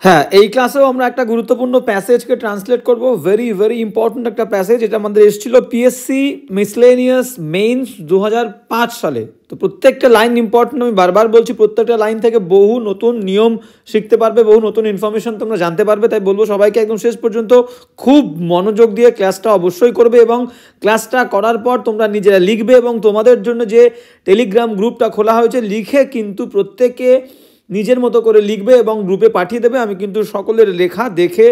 হ্যাঁ, এই ক্লাসেও আমরা একটা গুরুত্বপূর্ণ প্যাসেজকে ট্রান্সলেট করব। ভেরি ভেরি ইম্পর্ট্যান্ট একটা প্যাসেজ। এটা আমাদের এসেছিল পিএসসি মিসলেনিয়াস মেইনস 2005 সালে। তো প্রত্যেকটা লাইন ইম্পর্ট্যান্ট, আমি বারবার বলছি, প্রত্যেকটা লাইন থেকে বহু নতুন নিয়ম শিখতে পারবে, বহু নতুন ইনফরমেশন তোমরা জানতে পারবে। তাই বলবো সবাইকে একদম শেষ পর্যন্ত খুব মনোযোগ দিয়ে ক্লাসটা অবশ্যই করবে, এবং ক্লাসটা করার পর তোমরা নিজেরা লিখবে, এবং তোমাদের জন্য যে টেলিগ্রাম গ্রুপটা খোলা হয়েছে, লিখে কিন্তু প্রত্যেকে নিজের মতো করে লিখবে এবং গ্রুপে পাঠিয়ে দেবে। আমি কিন্তু সকলের লেখা দেখে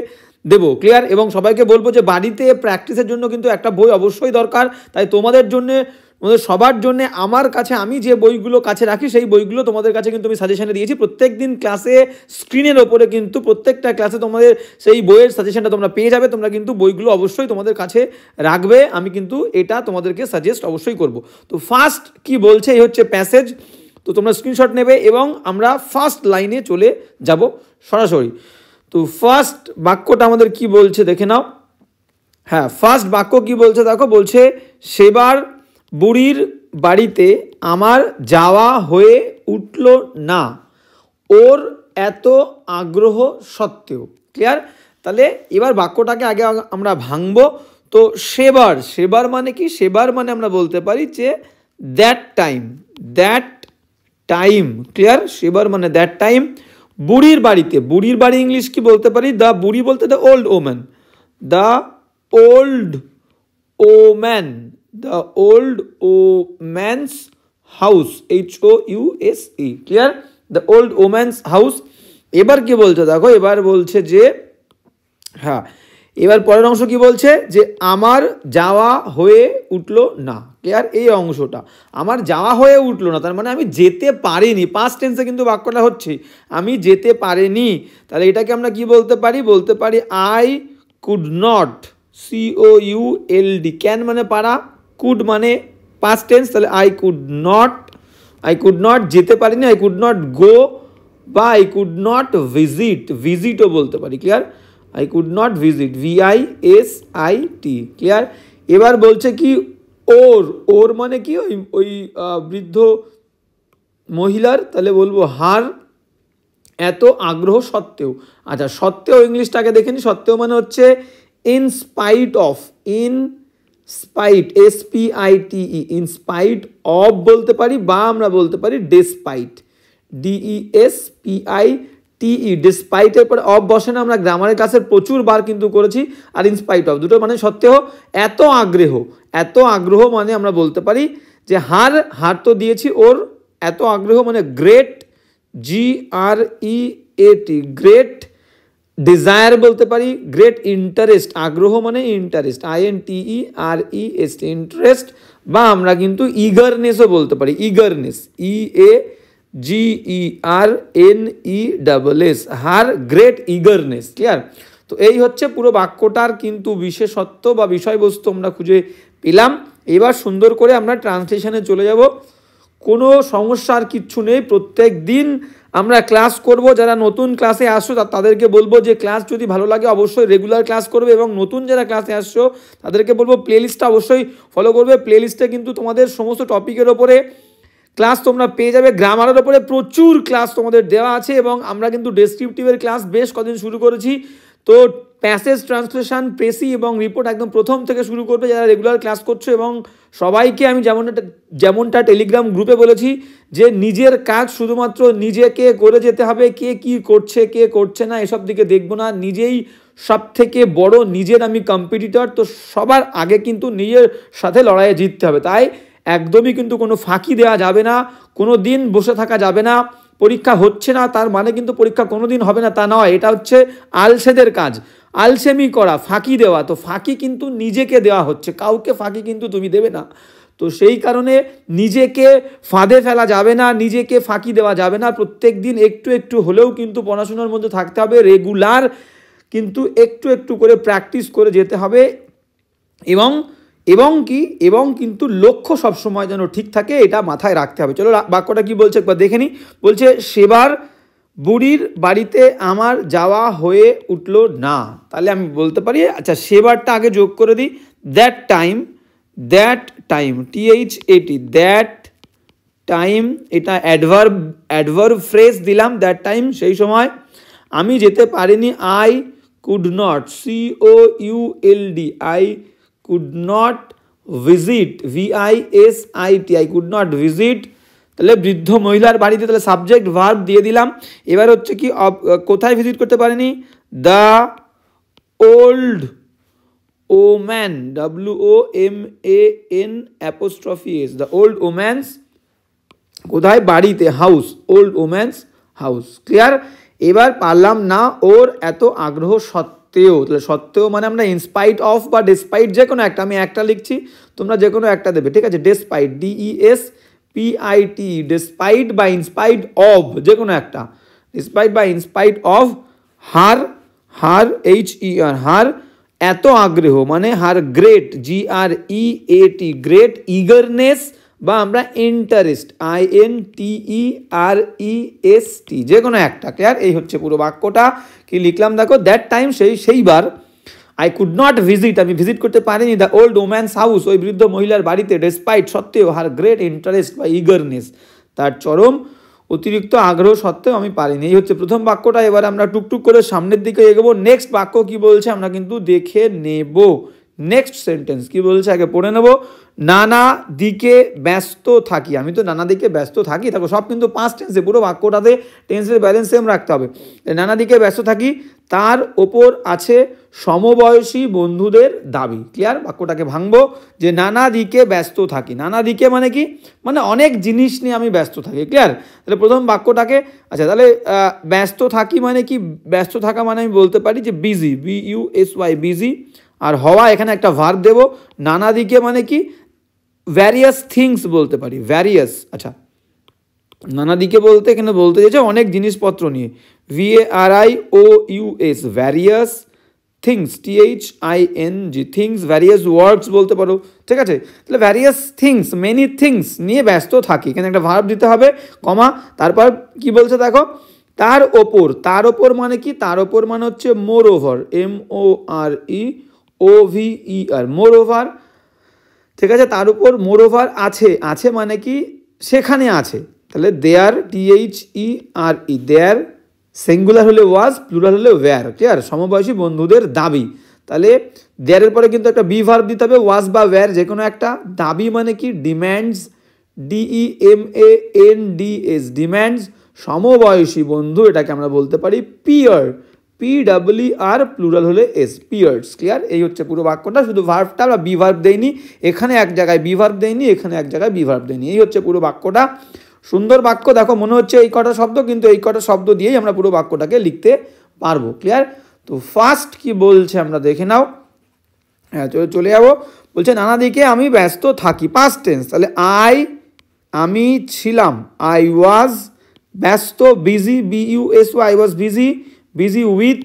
দেবো। ক্লিয়ার? এবং সবাইকে বলবো যে বাড়িতে প্র্যাকটিসের জন্য কিন্তু একটা বই অবশ্যই দরকার। তাই তোমাদের জন্যে, তোমাদের সবার জন্য আমার কাছে, আমি যে বইগুলো কাছে রাখি সেই বইগুলো তোমাদের কাছে কিন্তু আমি সাজেশনে দিয়েছি। প্রত্যেক দিন ক্লাসে স্ক্রিনের ওপরে কিন্তু প্রত্যেকটা ক্লাসে তোমাদের সেই বইয়ের সাজেশনটা তোমরা পেয়ে যাবে। তোমরা কিন্তু বইগুলো অবশ্যই তোমাদের কাছে রাখবে। আমি কিন্তু এটা তোমাদেরকে সাজেস্ট অবশ্যই করব। তো ফার্স্ট কি বলছে, এই হচ্ছে প্যাসেজ। তো তোমরা স্ক্রিনশট নেবে এবং আমরা ফার্স্ট লাইনে চলে যাব সরাসরি। তো ফার্স্ট বাক্যটা আমাদের কি বলছে দেখে নাও। হ্যাঁ, ফার্স্ট বাক্য কি বলছে দেখো। বলছে, সেবার বুড়ির বাড়িতে আমার যাওয়া হয়ে উঠল না ওর এত আগ্রহ সত্ত্বেও। ক্লিয়ার? তাহলে এবার বাক্যটাকে আগে আমরা ভাঙবো। তো সেবার, সেবার মানে কি? সেবার মানে আমরা বলতে পারি যে that time, that time. Clear? সেবার মানে দ্যাট টাইম। বুড়ির বাড়িতে, বুড়ির বাড়ি ইংলিশ কি বলতে পারি? দ্য বুড়ি বলতে the old woman, the old woman, the old woman's house, HOUSE। Clear? The old woman's house. এবার কি বলছে দেখো, এবার বলছে যে, হ্যাঁ, এবার পরের অংশ কি বলছে, যে আমার যাওয়া হয়ে উঠলো না। ক্লিয়ার? এই অংশটা, আমার যাওয়া হয়ে উঠলো না, তার মানে আমি যেতে পারিনি। পাস্ট টেন্সে কিন্তু বাক্যটা হচ্ছে আমি যেতে পারিনি। তাহলে এটাকে আমরা কি বলতে পারি? বলতে পারি I could not, COULD। Can মানে পারা, কুড মানে পাস্ট টেন্স। তাহলে I could not, I could not যেতে পারিনি, আই কুড নট গো, বা আই কুড নট ভিজিট, ভিজিটও বলতে পারি। Clear? I could not visit, VISIT। Clear? এবার বলছে কি, ওর, ওর মানে কি? ওই বৃদ্ধ মহিলার, তাহলে বলবো হার এত আগ্রহ সত্ত্বেও। আচ্ছা, সত্ত্বেও ইংলিশটাকে দেখে নি। সত্ত্বেও মানে হচ্ছে in spite of, in spite, SPITE, in spite of বলতে পারি, বা আমরা বলতে পারি ডেসপাইট, DESPITE। ডিসপাইটের পরে অফ বসে না, আমরা গ্রামারের ক্লাসে প্রচুর বার কিন্তু করেছি। আর ইনস্পাইট অফ দুটো মানে সত্ত্বেও এত আগ্রহ, এত আগ্রহ মানে আমরা বলতে পারি যে হার, হার তো দিয়েছি, ওর এত আগ্রহ মানে গ্রেট, GREAT, গ্রেট ডিজায়ার বলতে পারি, গ্রেট ইন্টারেস্ট, আগ্রহ মানে ইন্টারেস্ট, INTEREST, ইন্টারেস্ট, বা আমরা কিন্তু ইগারনেসও বলতে পারি, ইগারনেস, EAGERNESS, হার গ্রেট ইগারনেস। ক্লিয়ার? তো এই হচ্ছে পুরো বাক্যটার কিন্তু বিশেষত্ব বা বিষয়বস্তু আমরা খুঁজে পেলাম। এবার সুন্দর করে আমরা ট্রান্সলেশনে চলে যাব। কোনো সমস্যার কিচ্ছু নেই, প্রত্যেক দিন আমরা ক্লাস করব। যারা নতুন ক্লাসে আসছো তাদেরকে বলবো যে ক্লাস যদি ভালো লাগে অবশ্যই রেগুলার ক্লাস করবে, এবং নতুন যারা ক্লাসে আসছো তাদেরকে বলবো প্লেলিস্টটা অবশ্যই ফলো করবে। প্লেলিস্টে কিন্তু তোমাদের সমস্ত টপিকের ওপরে ক্লাস তোমরা পেয়ে যাবে। গ্রামারের ওপরে প্রচুর ক্লাস তোমাদের দেওয়া আছে, এবং আমরা কিন্তু ডেসক্রিপটিভের ক্লাস বেশ কদিন শুরু করেছি। তো প্যাসেজ ট্রান্সলেশন, প্রেসি এবং রিপোর্ট একদম প্রথম থেকে শুরু করবে যারা রেগুলার ক্লাস করছো। এবং সবাইকে আমি যেমনটা টেলিগ্রাম গ্রুপে বলেছি যে নিজের কাজ শুধুমাত্র নিজেকে করে যেতে হবে। কে কি করছে, কে করছে না, এসব দিকে দেখবো না। নিজেই সব থেকে বড়, নিজের আমি কম্পিটিটর। তো সবার আগে কিন্তু নিজের সাথে লড়াইয়ে জিততে হবে। তাই একদমই কিন্তু কোনো ফাঁকি দেওয়া যাবে না, কোনো দিন বসে থাকা যাবে না। পরীক্ষা হচ্ছে না তার মানে কিন্তু পরীক্ষা কোনো দিন হবে না তা নয়। এটা হচ্ছে আলসেদের কাজ, আলসেমি করা, ফাঁকি দেওয়া। তো ফাঁকি কিন্তু নিজেকে দেওয়া হচ্ছে, কাউকে ফাঁকি কিন্তু তুমি দেবে না। তো সেই কারণে নিজেকে ফাঁদে ফেলা যাবে না, নিজেকে ফাঁকি দেওয়া যাবে না। প্রত্যেক দিন একটু একটু হলেও কিন্তু পড়াশোনার মধ্যে থাকতে হবে, রেগুলার কিন্তু একটু একটু করে প্র্যাকটিস করে যেতে হবে। এবং কিন্তু লক্ষ্য সবসময় যেন ঠিক থাকে, এটা মাথায় রাখতে হবে। চলো বাক্যটা কি বলছে একবার দেখে নিই। বলছে, সেবার বুড়ির বাড়িতে আমার যাওয়া হয়ে উঠলো না। তাহলে আমি বলতে পারি, আচ্ছা সেবারটা আগে যোগ করে দিই, that time, that time, THAT, that time. এটা অ্যাডভার্ব ফ্রেজ দিলাম, দ্যাট টাইম, সেই সময় আমি যেতে পারিনি, I could not, COULD, I could not visit, VISIT, I could not visit. তাহলে বৃদ্ধ মহিলার বাড়িতে, তাহলে সাবজেক্ট ভার্ব দিয়ে দিলাম। এবার হচ্ছে কি কোথায় ভিজিট করতে পারিনি, the old woman, WOMAN', the old woman's কোথায়, বাড়িতে, house, old woman's house. Clear? এবার পারলাম না ওর এত আগ্রহ সত্ত্বেও, তাহলে সত্ত্বেও মানে আমরা ইনস্পাইট অফ বা ডেসপাইট যে কোনো একটা, আমি একটা লিখছি, তোমরা যে কোনো একটা দেবে, ঠিক আছে। ডেসপাইট, DESPIT, ডেসপাইট বা ইনস্পাইট অফ যে কোনো একটা, ডিসপাইট বা ইনস্পাইট অফ হার, HER, হার এত আগ্রহ মানে হার গ্রেট, GREAT, গ্রেট ইগারনেস বা আমরা ইন্টারেস্ট, INTEREST, যে কোনো একটা। ক্লিয়ার? এই হচ্ছে পুরো বাক্যটা। কি লিখলাম দেখো, দ্যাট টাইম, সেইবার, আই কুড নট ভিজিট, আমি ভিজিট করতে পারিনি, দ্য ওল্ড ওম্যানস হাউস, ওই বৃদ্ধ মহিলার বাড়িতে, ডেসপাইট সত্ত্বেও, হার গ্রেট ইন্টারেস্ট বা ইগারনেস, তার চরম অতিরিক্ত আগ্রহ সত্ত্বেও আমি পারিনি। এই হচ্ছে প্রথম বাক্যটা। এবার আমরা টুকটুক করে সামনের দিকে এগোবো। নেক্সট বাক্য কি বলছে আমরা কিন্তু দেখে নেব। নেক্সট সেন্টেন্স কি বলছে আগে পড়ে নেব। নানা দিকে ব্যস্ত থাকি, আমি তো নানা দিকে ব্যস্ত থাকি, দেখো সব কিন্তু পাস্ট টেন্সে, পুরো বাক্যটাতে টেন্সের ব্যালেন্স সেম রাখতে হবে। নানা দিকে ব্যস্ত থাকি, তার ওপর আছে সমবয়সী বন্ধুদের দাবি। ক্লিয়ার? বাক্যটাকে ভাঙবো যে নানা দিকে ব্যস্ত থাকি, নানা দিকে মানে কি, মানে অনেক জিনিস নিয়ে আমি ব্যস্ত থাকি। ক্লিয়ার? তাহলে প্রথম বাক্যটাকে, আচ্ছা তাহলে ব্যস্ত থাকি মানে কি, ব্যস্ত থাকা মানে আমি বলতে পারি যে বিজি, BUSY, বিজি। আর হওয়া, এখানে একটা ভার্ব দেব। নানা দিকে মানে কি, ভ্যারিয়াস থিংস বলতে পারি, ভ্যারিয়াস। আচ্ছা, নানা দিকে বলতে এখানে বলতে চাইছে অনেক জিনিসপত্র নিয়ে, VARIOUS, various things, THING, things, various words বলতে পারো, ঠিক আছে। তাহলে ভ্যারিয়াস থিংস, মেনি থিংস নিয়ে ব্যস্ত থাকি, এখানে একটা ভার্ব দিতে হবে, কমা, তারপর কি বলছে দেখো, তার ওপর, তার ওপর মানে কি, তার ওপর মানে হচ্ছে মোর ওভার, MOREOVER, মোর ওভার, ঠিক আছে। তার উপর মোর ওভার আছে, আছে মানে কি সেখানে আছে, তাহলে দেয়ার, THERE, দেয়ার সিঙ্গুলার হলে ওয়াজ, প্লুরাল হলে ওয়্যার। ক্লিয়ার? সমবয়সী বন্ধুদের দাবি, তাহলে দেয়ারের পরে কিন্তু একটা বি ভার্ব দিতে হবে, ওয়াজ বা ওয়্যার যে কোনো একটা। দাবি মানে কি, ডিম্যান্ডস, DEMANDS, ডিম্যান্ডস। সমবয়সী বন্ধু, এটাকে আমরা বলতে পারি পিয়ার, PWR, প্লুরাল হলে S, পিয়ার্স। ক্লিয়ার? এই হচ্ছে পুরো বাক্যটা, শুধু ভার্বটা আমরা বি ভার্ব দেইনি, এখানে এক জায়গায় বি ভার্ব দেইনি, এখানে এক জায়গায় বি ভার্ব দেইনি। এই হচ্ছে পুরো বাক্যটা। সুন্দর বাক্য, দেখো মনে হচ্ছে এই কটা শব্দ, কিন্তু এই কটা শব্দ দিয়েই আমরা পুরো বাক্যটাকে লিখতে পারবো। ক্লিয়ার? তো ফার্স্ট কি বলছে আমরা দেখে নাও। হ্যাঁ, চলে যাবো। বলছে নানা দিকে আমি ব্যস্ত থাকি, পাস্ট টেন্স, তাহলে আমি ছিলাম, আই ওয়াজ, ব্যস্ত, busy, BUSY, I was busy, busy with,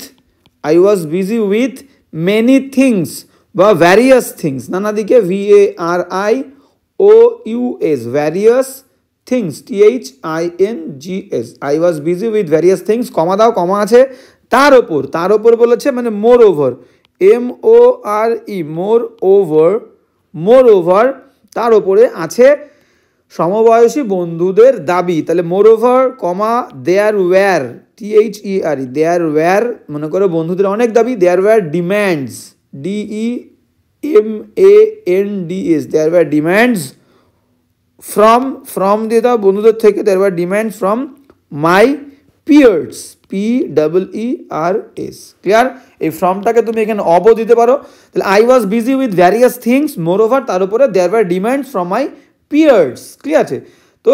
I was busy with many things বা ভ্যারিয়াস থিংস, নানা দিকে, VARIOUS, various things, THINGS, I was busy with various things. Comma দাও, কমা আছে। তার ওপর, তার ওপর বলেছে মানে moreover, MORE, moreover, moreover, তার ওপরে আছে সমবয়সী বন্ধুদের দাবি, তাহলে moreover, comma, there were, THERE, there were, মনে করো বন্ধুদের অনেক দাবি, দেয়ার were demands, DEMANDS, there were demands from দিয়ে দাও বন্ধুদের থেকে, there were demands from my peers, PWERS। Clear? এই ফ্রমটাকে তুমি এখানে অব দিতে পারো, তাহলে I was busy with various things, moreover, তার উপরে there were demands from my peers. Clear আছে? তো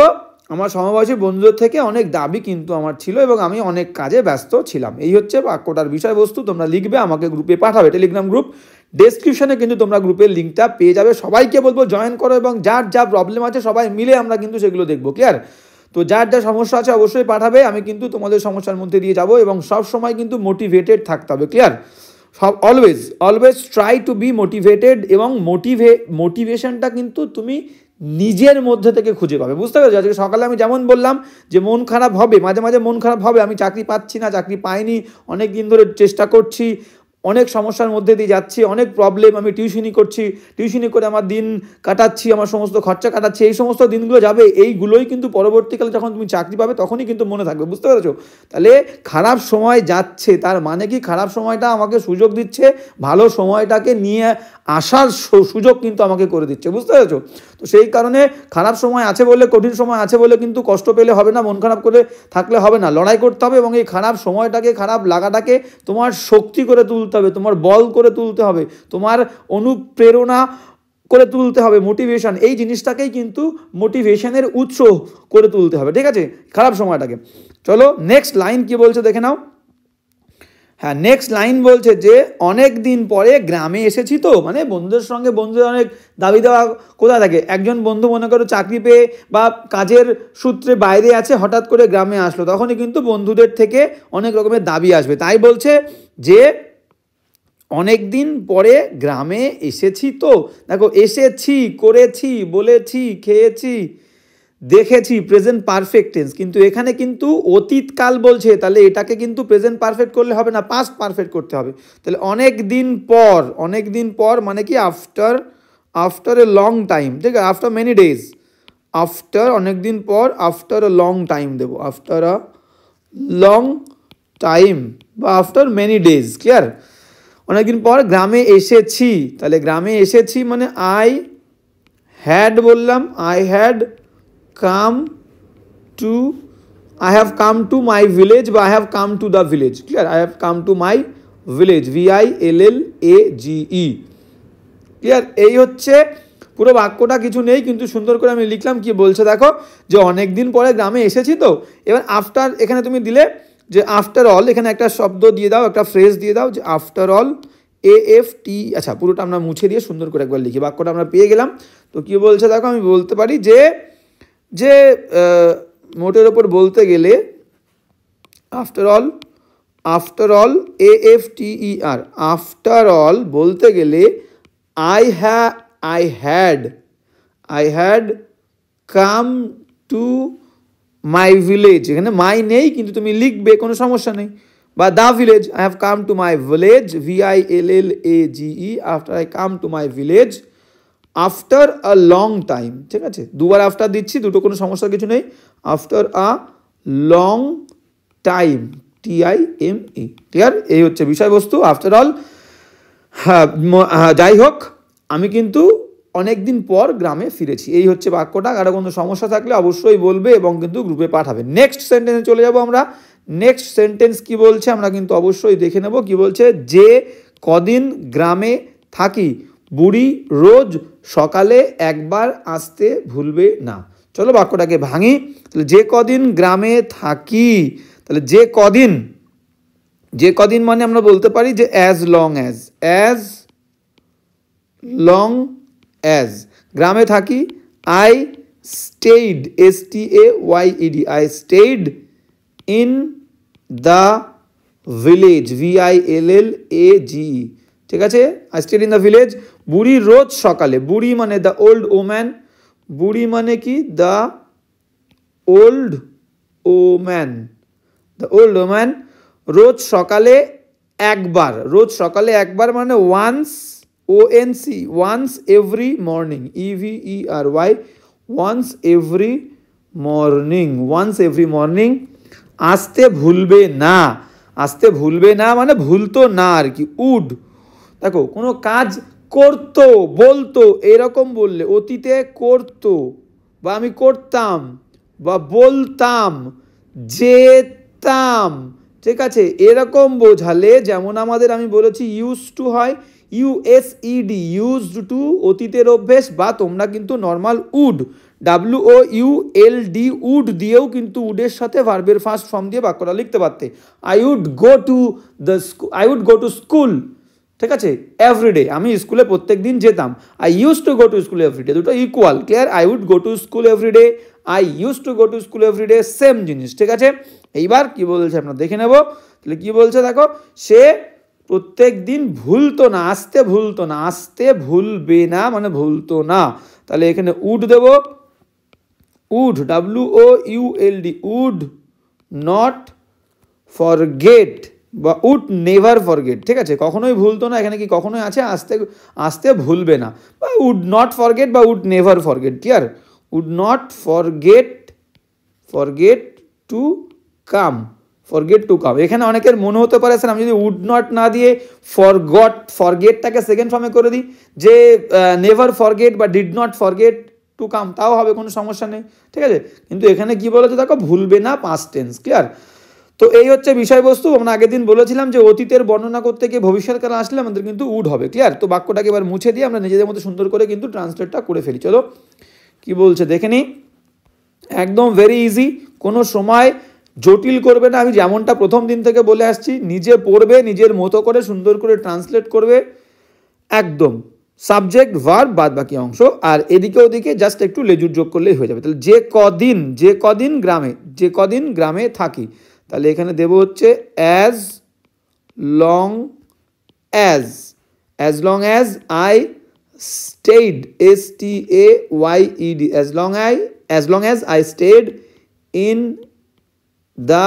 আমার সমবয়সী বন্ধুদের থেকে অনেক দাবি কিন্তু আমার ছিল এবং আমি অনেক কাজে ব্যস্ত ছিলাম। এই হচ্ছে বাক্যটার বিষয়বস্তু। তোমরা লিখবে, আমাকে গ্রুপে পাঠাবে, টেলিগ্রাম গ্রুপ, ডেসক্রিপশনে কিন্তু তোমরা গ্রুপের লিঙ্কটা পেয়ে যাবে। সবাইকে বলবো জয়েন করো এবং যার যা প্রবলেম আছে সবাই মিলে আমরা কিন্তু সেগুলো দেখবো। ক্লিয়ার? তো যার যা সমস্যা আছে অবশ্যই পাঠাবে, আমি কিন্তু তোমাদের সমস্যার মধ্যে দিয়ে যাব এবং সব সময় কিন্তু মোটিভেটেড থাকতে হবে। ক্লিয়ার? সব always try to B motivated, এবং মোটিভেশনটা কিন্তু তুমি নিজের মধ্যে থেকে খুঁজে পাবে। বুঝতে পেরেছো? আজকে সকালে আমি যেমন বললাম যে মন খারাপ হবে, মাঝে মাঝে মন খারাপ হবে, আমি চাকরি পাচ্ছি না, চাকরি পাইনি, অনেক দিন ধরে চেষ্টা করছি, অনেক সমস্যার মধ্যে দিয়ে যাচ্ছি, অনেক প্রবলেম, আমি টিউশনি করছি, টিউশনি করে আমার দিন কাটাচ্ছি, আমার সমস্ত খরচা কাটাচ্ছি, এই সমস্ত দিনগুলো যাবে, এইগুলোই কিন্তু পরবর্তীকালে যখন তুমি চাকরি পাবে তখনই কিন্তু মনে থাকবে, বুঝতে পেরেছো? তাহলে খারাপ সময় যাচ্ছে তার মানে কি, খারাপ সময়টা আমাকে সুযোগ দিচ্ছে ভালো সময়টাকে নিয়ে আসার সুযোগ কিন্তু আমাকে করে দিচ্ছে, বুঝতে পেরেছো? তো সেই কারণে খারাপ সময় আছে বলে, কঠিন সময় আছে বলে কিন্তু কষ্ট পেলে হবে না, মন খারাপ করে থাকলে হবে না, লড়াই করতে হবে এবং এই খারাপ সময়টাকে, খারাপ লাগাটাকে তোমার শক্তি করে তুলতে হবে, তোমার বল করে তুলতে হবে, তোমার অনুপ্রেরণা করে তুলতে হবে, মোটিভেশন, এই জিনিসটাকেই কিন্তু মোটিভেশনের উৎস করে তুলতে হবে, ঠিক আছে, খারাপ সময়টাকে। চলো নেক্সট লাইন কি বলছে দেখে নাও। হ্যাঁ, নেক্সট লাইন বলছে যে অনেক দিন পরে গ্রামে এসেছি, তো মানে বন্ধুদের সঙ্গে, বন্ধুদের অনেক দাবি দেওয়া কোথায় থাকে, একজন বন্ধু মনে করো চাকরি পেয়ে বা কাজের সূত্রে বাইরে আছে, হঠাৎ করে গ্রামে আসলো, তখনই কিন্তু বন্ধুদের থেকে অনেক রকমের দাবি আসবে, তাই বলছে যে অনেক দিন পরে গ্রামে এসেছি, তো দেখো এসেছি, করেছি, বলেছি, খেয়েছি, দেখেছি, প্রেজেন্ট পারফেক্ট টেন্স, কিন্তু এখানে কিন্তু অতীতকাল বলছে, তাহলে এটাকে কিন্তু প্রেজেন্ট পারফেক্ট করলে হবে না, পাস্ট পারফেক্ট করতে হবে। তাহলে অনেক দিন পর, অনেক দিন পর মানে কি after, after a long time, ঠিক আছে, আফটার মেনি ডেজ, আফটার অনেক দিন পর, আফটার এ লং টাইম দেবো, আফটার আ লং টাইম বা আফটার মেনি ডেজ, ক্লিয়ার? অনেকদিন পর গ্রামে এসেছি, তাহলে গ্রামে এসেছি মানে আই হ্যাড বললাম, I had come to, I have come to my village বা I have come to the village, clear? I have come to my village, VILLAGE, clear? এই হচ্ছে পুরো বাক্যটা, কিছু নেই কিন্তু সুন্দর করে আমি লিখলাম। কি বলছে দেখো, যে অনেক দিন পরে গ্রামে এসেছি, তো এবার আফটার এখানে তুমি দিলে যে আফটার অল, এখানে একটা শব্দ দিয়ে দাও, একটা ফ্রেজ দিয়ে দাও যে আফটার অল, AFT, আচ্ছা পুরোটা আমরা মুছে দিয়ে সুন্দর করে একবার লিখি, বাক্যটা আমরা পেয়ে গেলাম। তো কি বলছে দেখো, আমি বলতে পারি যে যে মোটের ওপর বলতে গেলে after all, after all, AFTER, after all বলতে গেলে I had come to my village, এখানে মাই নেই কিন্তু তুমি লিখবে, কোনো সমস্যা নেই, বা the village, I have come to my village, VILLAGE, after I come to my village, after a long time, ঠিক আছে, দুবার আফটার দিচ্ছি, দুটো কোনো সমস্যা কিছু নেই, after a long time, TIME, clear? এই হচ্ছে বিষয়বস্তু, আফটার অল। হ্যাঁ, যাই হোক, আমি কিন্তু অনেক দিন পর গ্রামে ফিরেছি, এই হচ্ছে বাক্যটা। কারো কোনো সমস্যা থাকলে অবশ্যই বলবে এবং কিন্তু গ্রুপে পাঠাবে। নেক্সট সেন্টেন্সে চলে যাব আমরা। নেক্সট সেন্টেন্স কি বলছে আমরা কিন্তু অবশ্যই দেখে নেব। কি বলছে, যে কদিন গ্রামে থাকি বুড়ি রোজ সকালে একবার আসতে ভুলবে না। চলো বাক্যটাকে ভাঙি। তাহলে যে কদিন গ্রামে থাকি, তাহলে যে কদিন, যে কদিন মানে আমরা বলতে পারি যে অ্যাজ লং অ্যাজ গ্রামে থাকি। I stayed, STAYED, I stayed in the village, VILLAGE, ঠিক আছে, I stayed in the village. বুড়ি রোজ সকালে, বুড়ি মানে দ্য ওল্ড ওম্যান, বুড়ি মানে কি the old woman, the old woman, রোজ সকালে একবার, রোজ সকালে একবার মানে once, ONC, once every morning, EVERY, once every morning, once every morning. আসতে ভুলবে না, আসতে ভুলবে না মানে ভুলতো না আর কি। উড, দেখো কোনো কাজ করতো, বলতো, এরকম বললে অতীতে করতো বা আমি করতাম বা বলতাম, যেতাম, ঠিক আছে, এরকম বোঝালে, যেমন আমাদের আমি বলেছি ইউজ টু হয়, USED, ইউজড টু, অতীতের অভ্যেস, বা তোমরা কিন্তু নর্মাল উড, WOULD, উড দিয়েও কিন্তু উডের সাথে ভার্বের ফার্স্ট ফর্ম দিয়ে বাক্যটা লিখতে পারতে। I would go to the I would go to school, ঠিক আছে, এভরিডে, আমি স্কুলে প্রত্যেক দিন যেতাম। I use to go to school everyday, দুটো equal, clear? I would go to school everyday, I use to go to school everyday, same জিনিস, ঠিক আছে। এইবার কি বলছে আমরা দেখে নেব। তাহলে কি বলছে দেখো, সে প্রত্যেক দিন ভুলতো না, আসতে ভুলতো না, আসতে ভুলবে না মানে ভুলতো না। তাহলে এখানে উড দেব, would, WOULD, would not forget, বা উড নেভার ফরগেট, ঠিক আছে, কখনোই ভুলতো না, এখানে কি কখনোই আছে, আসতে আসতে ভুলবে না, বা উড নট ফরগেট বা would never forget, clear, would not forget to come, forget to come. এখানে অনেকের মনে হতে পারে স্যার আমি যদি উড নট না দিয়ে ফরগেটটাকে সেকেন্ড ফর্মে করে দিই, যে নেভার ফরগেট বা did not forget to come, তাও হবে, কোনো সমস্যা নেই, ঠিক আছে, কিন্তু এখানে কি বলেছে দেখো, ভুলবে না, পাস্ট টেন্স, ক্লিয়ার। তো এই হচ্ছে বিষয়বস্তু। আমরা আগের দিন বলেছিলাম যে অতীতের বর্ণনা করতে গিয়ে ভবিষ্যৎকালে আসলে আমাদের কিন্তু উড হবে, ক্লিয়ার। তো বাক্যটাকে এবার মুছে দিয়ে আমরা নিজেদের মতো সুন্দর করে কিন্তু ট্রান্সলেটটা করে ফেলি। চলো কি বলছে দেখে নিই। একদম ভেরি ইজি, কোনো সময় জটিল করবে না। আমি যেমনটা প্রথম দিন থেকে বলে আসছি, নিজে পড়বে, নিজের মতো করে সুন্দর করে ট্রান্সলেট করবে, একদম সাবজেক্ট ভার্ব বাদ বাকি অংশ, আর এদিকে ওদিকে জাস্ট একটু লেজুর যোগ করলেই হয়ে যাবে। তাহলে যে কদিন গ্রামে থাকি, তাহলে এখানে দেব হচ্ছে as long as I stayed, STAYED, as long as I stayed in the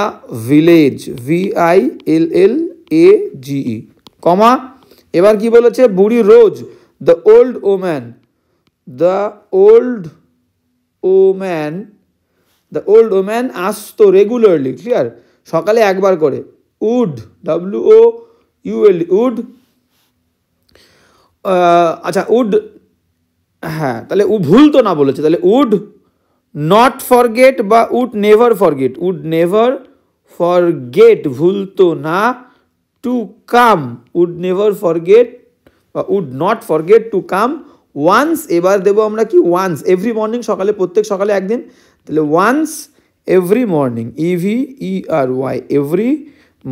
village, VILLAGE, comma. এবার কি বলেছে, বুড়ি রোজ, the old woman আসতো রেগুলারলি, ক্লিয়ার, সকালে একবার করে, উড, WOULD, উড, আচ্ছা উড, হ্যাঁ, তাহলে ভুলতো না বলেছে, তাহলে উড নট ফরগেট বা উড নেভার ফরগেট, ভুলতো না, to come, would never forget বা would not forget to come once. এবার দেবো আমরা কি, ওয়ান্স, এভরি মর্নিং, সকালে, প্রত্যেক সকালে একদিন, তাহলে once every morning, EVERY, every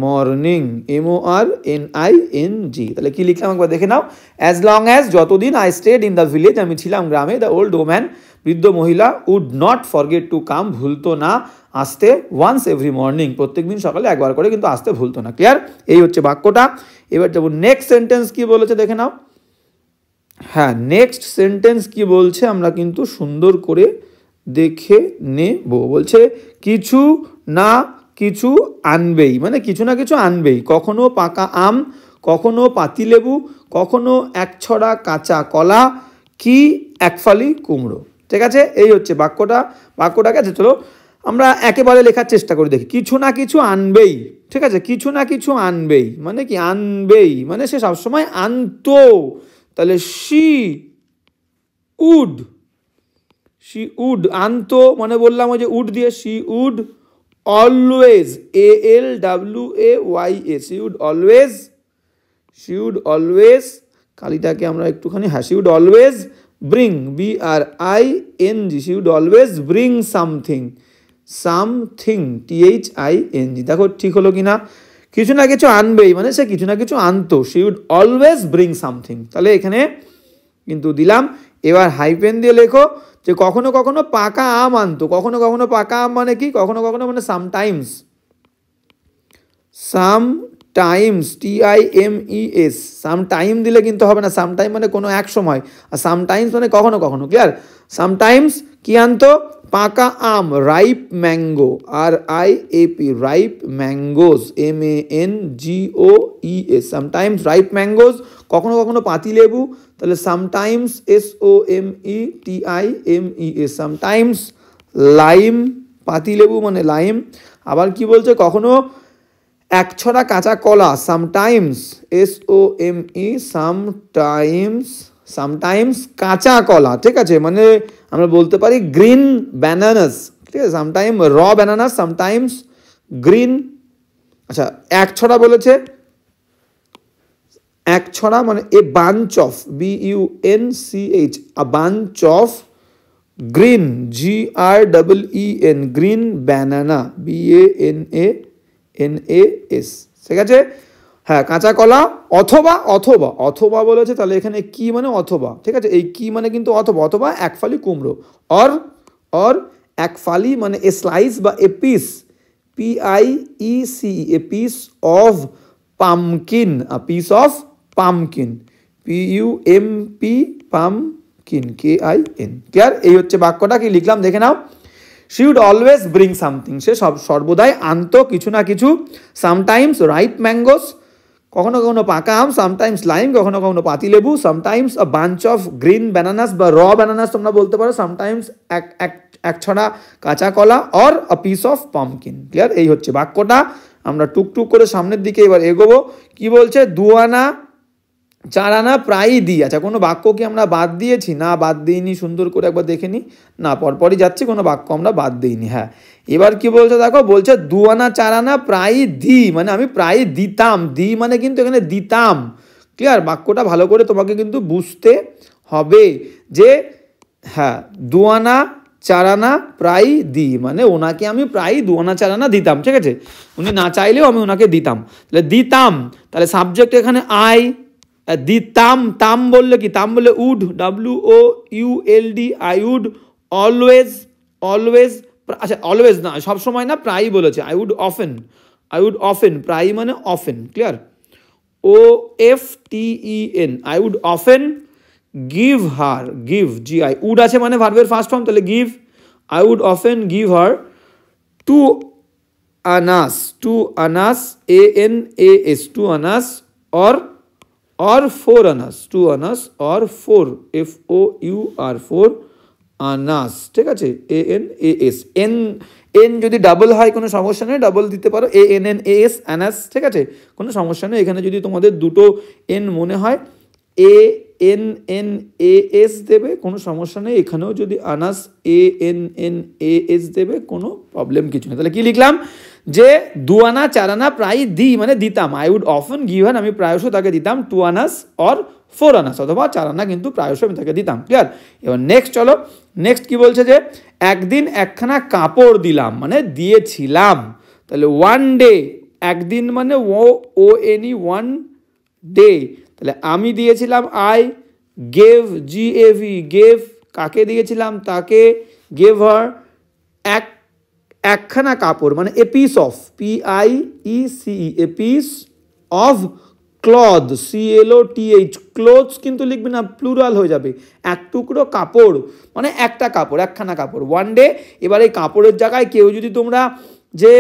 morning, MORNING। তাহলে কি লিখলাম একবার দেখে নাও, অ্যাজ লং অ্যাজ, যতদিন, I stayed in the village, আমি ছিলাম গ্রামে, দ্য ওল্ড ওম্যান, বৃদ্ধ মহিলা, would not forget to come, ভুলতো না আসতে, ওয়ান্স এভরি মর্নিং, প্রত্যেকদিন সকালে একবার করে কিন্তু আসতে ভুলতো না, ক্লিয়ার। এই হচ্ছে বাক্যটা। এবার যাবো নেক্সট সেন্টেন্স কি বলেছে দেখে নাও। হ্যাঁ, নেক্সট সেন্টেন্স কি বলছে আমরা কিন্তু সুন্দর করে দেখে নেব। বলছে কিছু না কিছু আনবেই, মানে কিছু না কিছু আনবেই, কখনো পাকা আম, কখনো পাতিলেবু, কখনো এক ছড়া কাঁচা কলা, কি একফালি কুমড়ো, ঠিক আছে। এই হচ্ছে বাক্যটাকে আছে। চলো আমরা একেবারে লেখার চেষ্টা করে দেখি। কিছু না কিছু আনবেই, ঠিক আছে, কিছু না কিছু আনবেই মানে কি, আনবেই মানে সে সবসময় আনতো, তাহলে শি উড আনতো, মানে বললাম ওই যে উড দিয়ে, she would always, ALWAYS, she would always, কালিটাকে আমরা একটুখানি, হ্যাঁ, she would always bring, BRING, she would always bring something, THING। দেখো ঠিক হলো কিনা, কিছু না কিছু আনবেই মানে সে কিছু না কিছু আনতো, she would always bring something, তাহলে এখানে কিন্তু দিলাম। এবার হাইপেন দিয়ে লেখো যে কখনো কখনো পাকা আম আনতো, কখনো কখনো পাকা আম মানে কি, কখনো কখনো মানে সামটাইমস, TIMES, সামটাইম দিলে কিন্তু হবে না, সামটাইম মানে কোনো এক সময়, আর সামটাইমস মানে কখনো কখনো, ক্লিয়ার। সামটাইমস কি আনতো, পাকা আম, ripe mango, RIAP, ripe mangoes, MANGOES, sometimes ripe mangoes, কখনো কখনো পাতিলেবু, তাহলে সামটাইমস SOMETIMES, সামটাইমস লাইম, পাতিলেবু মানে লাইম। আবার কি বলছে, কখনো এক ছড়া কাঁচা কলা, সামটাইমস SOME, সামটাইমস কাঁচা কলা, ঠিক আছে, মানে আমরা বলতে পারি গ্রিন ব্যানানাস, ঠিক আছে, সামটাইম র ব্যানানাস, সামটাইমস গ্রিন। আচ্ছা এক ছড়া বলেছে, এক ছড়া মানে a bunch of, BUNCH, a bunch of green, GREEN, green banana, BANANAS, ঠিক আছে। হ্যাঁ, কাঁচা কলা, অথবা বলেছে, তাহলে এখানে কি মানে অথবা, ঠিক আছে, এই কি মানে কিন্তু অথবা এক ফালি কুমড়ো, অর এক ফালি মানে এ স্লাইস বা a piece, PIEC, a piece of pumpkin, PUMP, pumpkin, KIN, clear. এই হচ্ছে বাক্যটা, কি লিখলাম দেখে নাও। She would always bring something, সে সর্বদাই আনতো কিছু না কিছু। সামটাইমস রাইপ ম্যাঙ্গোস, কখনো কখনো পাকা আম, সামটাইমস লাইম, কখনো কখনো পাতিলেবু, sometimes a bunch of green bananas বা র ব্যানানাস তোমরা বলতে পারো, সামটাইমস এক ছড়া কাঁচা কলা, or a piece of pumpkin. Clear? এই হচ্ছে বাক্যটা। আমরা টুকটুক করে সামনের দিকে এবার এগোবো। কি বলছে? 2 আনা 4 আনা প্রায়ই দিই। আচ্ছা, কোনো বাক্য কি আমরা বাদ দিয়েছি? না, বাদ দিইনি। সুন্দর করে একবার দেখে নিই। না, পরপরই যাচ্ছি, কোনো বাক্য আমরা বাদ দিইনি। হ্যাঁ, এবার কি বলছে দেখো, বলছে 2 আনা 4 আনা প্রায়ই দিই, মানে আমি প্রায়ই দিতাম। দিই মানে কিন্তু এখানে দিতাম। ক্লিয়ার? বাক্যটা ভালো করে তোমাকে কিন্তু বুঝতে হবে যে হ্যাঁ, 2 আনা 4 আনা প্রায় দিই, মানে ওনাকে আমি প্রায় 2 আনা 4 আনা দিতাম। ঠিক আছে? উনি না চাইলেও আমি ওনাকে দিতাম। তাহলে দিতাম, তাহলে সাবজেক্ট এখানে আই। দিতাম, তাম বললে কি? তাম বললে would, WOULD, I would always. Always, আচ্ছা অলওয়েজ না, সবসময় না, প্রায়ই বলেছে। I would often, I would often, প্রায়ই মানে often. Clear? OFTEN, I would often give her, give GI, would আছে মানে ভার্বের ফার্স্ট ফর্ম, তাহলে give. I would often give her 2 annas, 2 annas, ANAS, 2 annas, or 4 annas, 2 annas or 4, FOUR, 4 annas. ঠিক আছে? ANAS, এন যদি double হয় কোনো সমস্যা নেই, ডাবল দিতে পারো, ANNAS, আনাস। ঠিক আছে? কোনো সমস্যা নেই। এখানে যদি তোমাদের দুটো এন মনে হয়, ANNAS দেবে, কোনো সমস্যা নেই। এখানেও যদি আনাস, ANNAS দেবে, কোনো প্রবলেম কিছু নেই। তাহলে কি লিখলাম? যে 2 আনা 4 আনা প্রায় দিই, মানে দিতাম। I would often give her, আমি প্রায়শ তাকে দিতাম 2 আনাস অর 4 আনাস, অথবা 4 আনা কিন্তু প্রায়শ আমি তাকে দিতাম। ক্লিয়ার? এবার নেক্সট চলো। নেক্সট কি বলছে? যে একদিন একখানা কাপড় দিলাম, মানে দিয়েছিলাম। তাহলে ওয়ান ডে, একদিন মানে ONE, 1 ডে। তাহলে আমি দিয়েছিলাম আই, গেভ GAV, গেভ, কাকে দিয়েছিলাম? তাকে, গেভ হার একখানা কাপড়, মানে এ piece of, PIECE, A piece of cloth, CLOTH, clothes কিন্তু লিখবে না, প্লুরাল হয়ে যাবে। এক টুকরো কাপড়, মানে একটা কাপড়, একখানা কাপড়, ওয়ান ডে। এবার এই কাপড়ের জায়গায় কেউ যদি তোমরা যে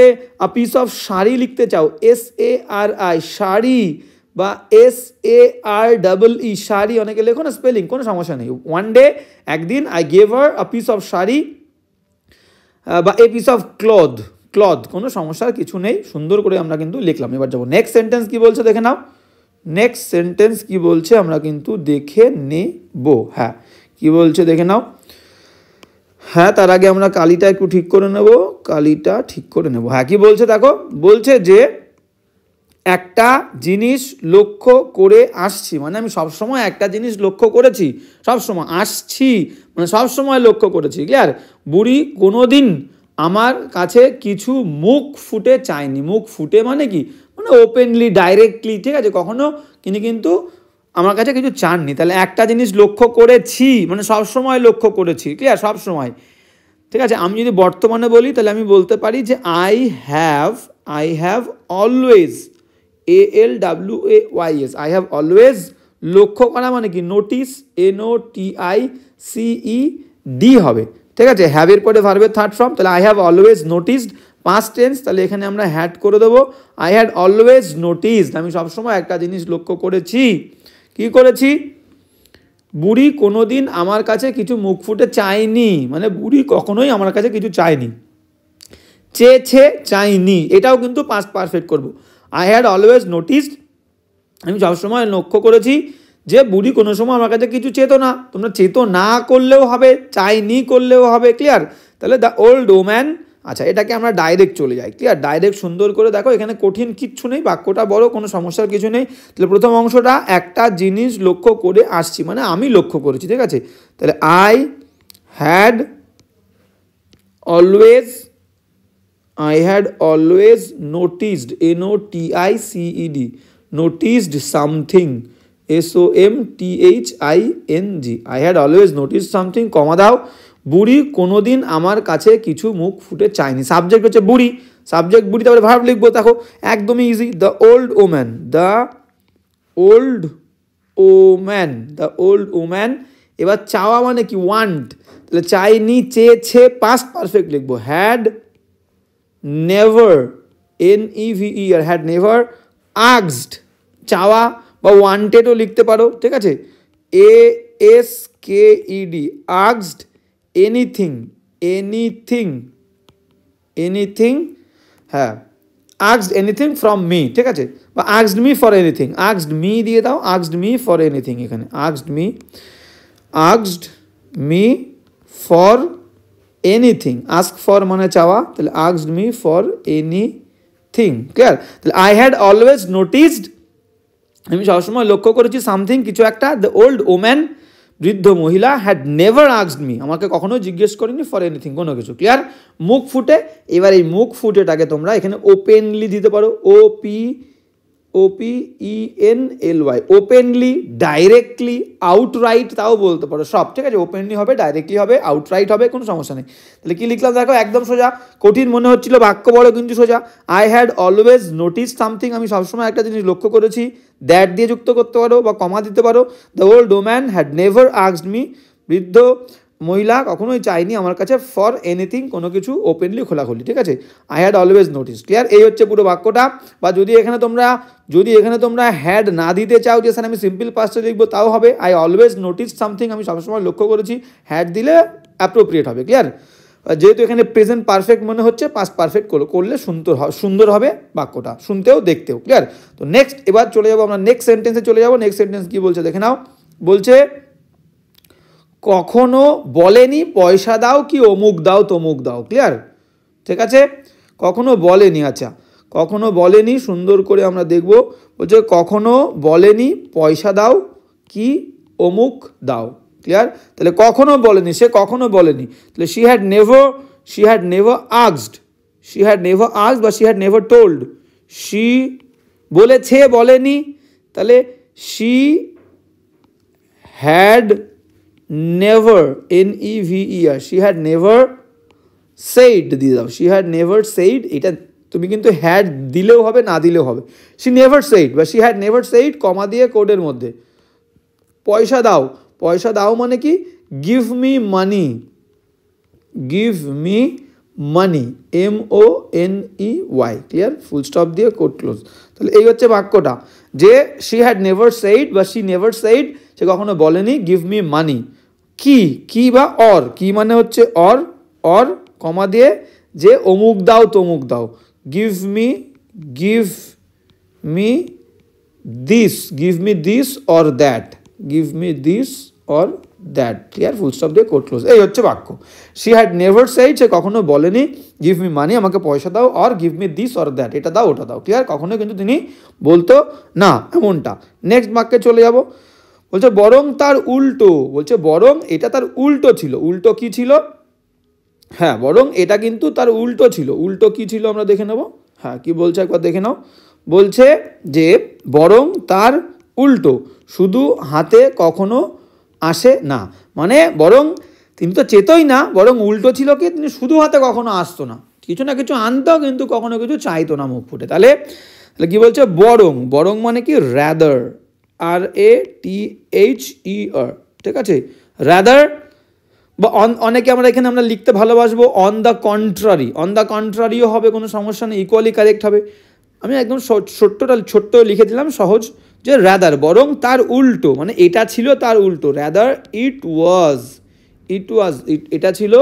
পিস অফ শাড়ি লিখতে চাও, SARI, শাড়ি, বা SAREE, শাড়ি, অনেকে লেখো না স্পেলিং, কোনো সমস্যা নেই। ওয়ান ডে, একদিন, I gave her a piece of sari, বা এ পিস অফ ক্লথ, কোনো সমস্যার কিছু নেই। সুন্দর করে আমরা কিন্তু লিখলাম। এবার যাবো নেক্সট সেন্টেন্স কি বলছে দেখে নাও। নেক্সট সেন্টেন্স কি বলছে আমরা কিন্তু দেখে নেব। হ্যাঁ, কি বলছে দেখে নাও। হ্যাঁ, তার আগে আমরা কালিটা একটু ঠিক করে নেব, কালিটা ঠিক করে নেব। হ্যাঁ, কি বলছে দেখো, বলছে যে একটা জিনিস লক্ষ্য করে আসছি, মানে আমি সবসময় একটা জিনিস লক্ষ্য করেছি, সবসময় আসছি মানে সবসময় লক্ষ্য করেছি। ক্লিয়ার? বুড়ি কোনোদিন আমার কাছে কিছু মুখ ফুটে চায়নি। মুখ ফুটে মানে কি? মানে ওপেনলি, ডাইরেক্টলি। ঠিক আছে? কখনো কিন্তু আমার কাছে কিছু চাননি। তাহলে একটা জিনিস লক্ষ্য করেছি মানে সবসময় লক্ষ্য করেছি। ক্লিয়ার? সবসময়। ঠিক আছে? আমি যদি বর্তমানে বলি, তাহলে আমি বলতে পারি যে I have always, ALWAYS, I have always, লক্ষ্য করা মানে কি? নোটিস, NOTICED হবে। ঠিক আছে? হ্যাভের পরে ভার্বের থার্ড ফর্ম, তাহলে I have always noticed, past tense, তাহলে এখানে আমরা হ্যাড করে দেবো। আই হ্যাড অলওয়েজ নোটিসড, আমি সবসময় একটা জিনিস লক্ষ্য করেছি। কি করেছি? বুড়ি কোনোদিন আমার কাছে কিছু মুখ ফুটে চায়নি, মানে বুড়ি কখনোই আমার কাছে কিছু চায়নি। চেয়েছে, চাইনি, এটাও কিন্তু পাস্ট পারফেক্ট করব। আই হ্যাড অলওয়েজ নোটিসড, আমি সবসময় লক্ষ্য করেছি যে বুড়ি কোনো সময় আমার কাছে কিছু চেত না। তোমরা চেত না করলেও হবে, চাইনি করলেও হবে। ক্লিয়ার? তাহলে দ্য ওল্ড ওম্যান, আচ্ছা এটাকে আমরা ডাইরেক্ট চলে যাই। ক্লিয়ার? ডাইরেক্ট সুন্দর করে দেখো, এখানে কঠিন কিচ্ছু নেই, বাক্যটা বড়, কোনো সমস্যার কিছু নেই। তাহলে প্রথম অংশটা, একটা জিনিস লক্ষ্য করে আসছি, মানে আমি লক্ষ্য করেছি। ঠিক আছে? তাহলে I had always noticed, NOTICED, noticed something, SOMETHING, I had always noticed something, কমা দাও। বুড়ি কোনোদিন আমার কাছে কিছু মুখ ফুটে চায়নি। সাবজেক্ট হচ্ছে বুড়ি, সাবজেক্ট বুড়ি, তারপরে ভার্ব লিখবো। দেখো একদমই ইজি। দ্য ওল্ড ওম্যান এবার চাওয়া মানে কি ওয়ান্ট, তাহলে চাইনি চেয়েছে পাস্ট পারফেক্ট লিখবো, had never NEVER had never asked, চাওয়া বা ওয়ান্টেডও লিখতে পারো, ঠিক আছে, ASKED আস্কড এনিথিং, হ্যাঁ asked anything from me, ঠিক আছে, বা asked me for anything, asked me দিয়ে দাও, asked me for anything, এখানে asked me for anything, ask for মানে চাওয়া, তাহলে asked me for anything, clear. তাহলে I had always noticed, আমি সবসময় লক্ষ্য করেছি সামথিং কিছু একটা, দ্য ওল্ড ওম্যান বৃদ্ধ মহিলা হ্যাড নেভার আস্কড মি, আমাকে কখনো জিজ্ঞেস করেনি ফর এনিথিং কোনো কিছু, ক্লিয়ার। মুখ ফুটে, এবার এই মুখ ফুটেটাকে তোমরা এখানে ওপেনলি দিতে পারো, OPENLY, ওপেনলি, ডাইরেক্টলি, আউটরাইট তাও বলতে পারো, সব ঠিক আছে, ওপেনলি হবে, ডাইরেক্টলি হবে, আউটরাইট হবে, কোনো সমস্যা নেই। তাহলে কি লিখলাম দেখো, একদম সোজা, কঠিন মনে হচ্ছিল, বাক্য বড় কিন্তু সোজা। I had always notice something, আমি সবসময় একটা জিনিস লক্ষ্য করেছি, দ্যাট দিয়ে যুক্ত করতে পারো বা কমা দিতে পারো। The old woman had never asked me, বৃদ্ধ মহিলা কখনোই চাইনি আমার কাছে ফর এনিথিং কোনো কিছু, ওপেনলি খোলাখুলি, ঠিক আছে। I had always notice, clear. এই হচ্ছে পুরো বাক্যটা। বা যদি এখানে তোমরা হ্যাড না দিতে চাও, যে স্যার আমি সিম্পল পাস্টে লিখবো, তাও হবে, আই অলওয়েজ নোটিস সামথিং, আমি সবসময় লক্ষ্য করেছি, হ্যাড দিলে অ্যাপ্রোপ্রিয়েট হবে, ক্লিয়ার। যেহেতু এখানে প্রেজেন্ট পারফেক্ট মনে হচ্ছে, পাস্ট পারফেক্ট করলে সুন্দর হবে বাক্যটা, শুনতেও দেখতেও, ক্লিয়ার। তো নেক্সট এবার চলে যাবো আমরা নেক্সট সেন্টেন্সে চলে যাবো। নেক্সট সেন্টেন্স কি বলছে দেখে নাও, বলছে কখনো বলেনি পয়সা দাও কি অমুক দাও তমুক দাও, ক্লিয়ার, ঠিক আছে। কখনো বলেনি, আচ্ছা কখনো বলেনি, সুন্দর করে আমরা দেখব, বলছে কখনো বলেনি পয়সা দাও কি অমুক দাও, ক্লিয়ার। তাহলে কখনো বলেনি, সে কখনো বলেনি, তাহলে she had never asked বা she had never told, she বলেছে বলেনি, তাহলে she had never NEVER she had never said দিয়ে দাও, she had never said, এটা তুমি কিন্তু had দিলেও হবে না দিলেও হবে, she never said বা she had never said কমা দিয়ে কোডের মধ্যে পয়সা দাও, পয়সা দাও মানে কি give me money MONEY, clear, full stop দিয়ে কোড ক্লোজ। তাহলে এই হচ্ছে বাক্যটা, যে she had never said বা she never said, সে কখনো বলেনি give me money, কি বা অর, কি মানে হচ্ছে অর কমা দিয়ে যে অমুক দাও তমুক দাও, give me this or that, clear, full stop দিয়ে কোড ক্লোজ। এই হচ্ছে বাক্য। she had never said, সে কখনো বলেনি give me money, আমাকে পয়সা দাও, or give me this or that, এটা দাও ওটা দাও, ক্লিয়ার, কখনো কিন্তু তিনি বলতো না এমনটা। নেক্সট বাক্যে চলে যাব, বলছে বরং তার উল্টো, বলছে বরং এটা তার উল্টো ছিল, উল্টো কি ছিল, হ্যাঁ বরং এটা কিন্তু তার উল্টো ছিল, উল্টো কি ছিল আমরা দেখে নেব, হ্যাঁ কি বলছে একবার দেখে নাও, বলছে যে বরং তার উল্টো শুধু হাতে কখনো আসে না, মানে বরং তিনি তো চেতই না, বরং উল্টো ছিল কি তিনি শুধু হাতে কখনো আসতো না, কিছু না কিছু আনতো কিন্তু কখনো কিছু চাইতো না মুখ ফুটে। তাহলে কি বলছে বরং মানে কি রাদার, RATHER, ঠিক আছে, রাদার বা অনেকে আমরা এখানে আমরা লিখতে ভালোবাসবো অন দ্য কন্ট্রারিও হবে, কোনো সমস্যা নেই, ইকুয়ালি কারেক্ট হবে। আমি একদম ছোট্ট লিখে দিলাম সহজ, যে রাদার বরং তার উল্টো, মানে এটা ছিল তার উল্টো, রাদার ইট ওয়াজ এটা ছিল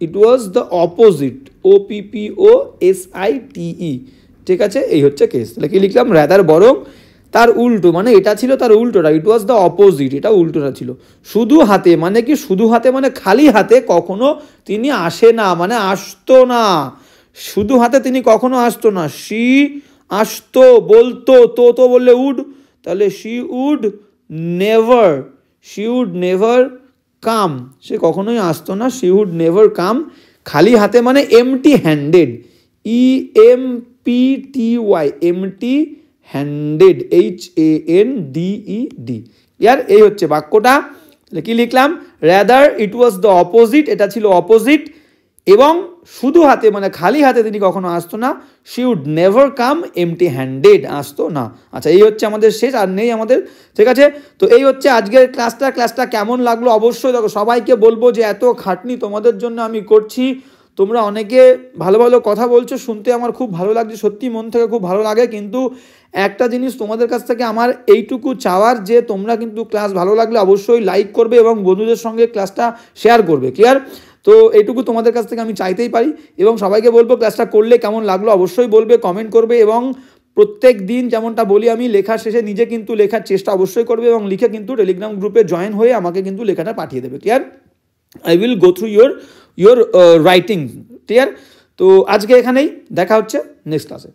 ইট ওয়াজ দ্য অপোজিট, OPPOSITE, ঠিক আছে, এই হচ্ছে কেস। তাহলে কি লিখলাম, রাদার বরং তার উল্টো, মানে এটা ছিল তার উল্টোটা, ইট ওয়াজ দ্য অপোজিট, এটা উল্টোটা ছিল। শুধু হাতে মানে কি, শুধু হাতে মানে খালি হাতে কখনো তিনি আসে না, মানে আসতো না, শুধু হাতে তিনি কখনো আসতো না, শি আসতো, বলতো, তো বললে উড, তাহলে শি উড নেভার কাম, সে কখনোই আসতো না, শি উড নেভার কাম, খালি হাতে মানে MT handed, EMPTY, MT handed, HANDED, ইয়ার এই হচ্ছে বাক্যটা। তাহলে কি লিখলাম, rather it was the opposite, এটা ছিল অপোজিট, এবং শুধু হাতে মানে খালি হাতে তিনি কখনো আসতো না, she would never come empty handed, আসতো না। আচ্ছা, এই হচ্ছে আমাদের শেষ, আর নেই আমাদের, ঠিক আছে। তো এই হচ্ছে আজকের ক্লাসটা কেমন লাগলো অবশ্যই দেখো, সবাইকে বলবো যে এত খাটনি তোমাদের জন্য আমি করছি, তোমরা অনেকে ভালো ভালো কথা বলছো, শুনতে আমার খুব ভালো লাগছে, সত্যি মন থেকে খুব ভালো লাগে। কিন্তু একটা জিনিস তোমাদের কাছ থেকে আমার এইটুকু চাওয়ার যে তোমরা কিন্তু ক্লাস ভালো লাগলে অবশ্যই লাইক করবে এবং বন্ধুদের সঙ্গে ক্লাসটা শেয়ার করবে, ক্লিয়ার? তো এইটুকু তোমাদের কাছ থেকে আমি চাইতেই পারি, এবং সবাইকে বলবো ক্লাসটা করলে কেমন লাগলো অবশ্যই বলবে, কমেন্ট করবে, এবং প্রত্যেক দিন যেমনটা বলি আমি, লেখার শেষে নিজে কিন্তু লেখার চেষ্টা অবশ্যই করবে, এবং লিখে কিন্তু টেলিগ্রাম গ্রুপে জয়েন হয়ে আমাকে কিন্তু লেখাটা পাঠিয়ে দেবে, clear? I will go through your writing, clear? তো আজকে এখানেই, দেখা হচ্ছে নেক্সট ক্লাসে।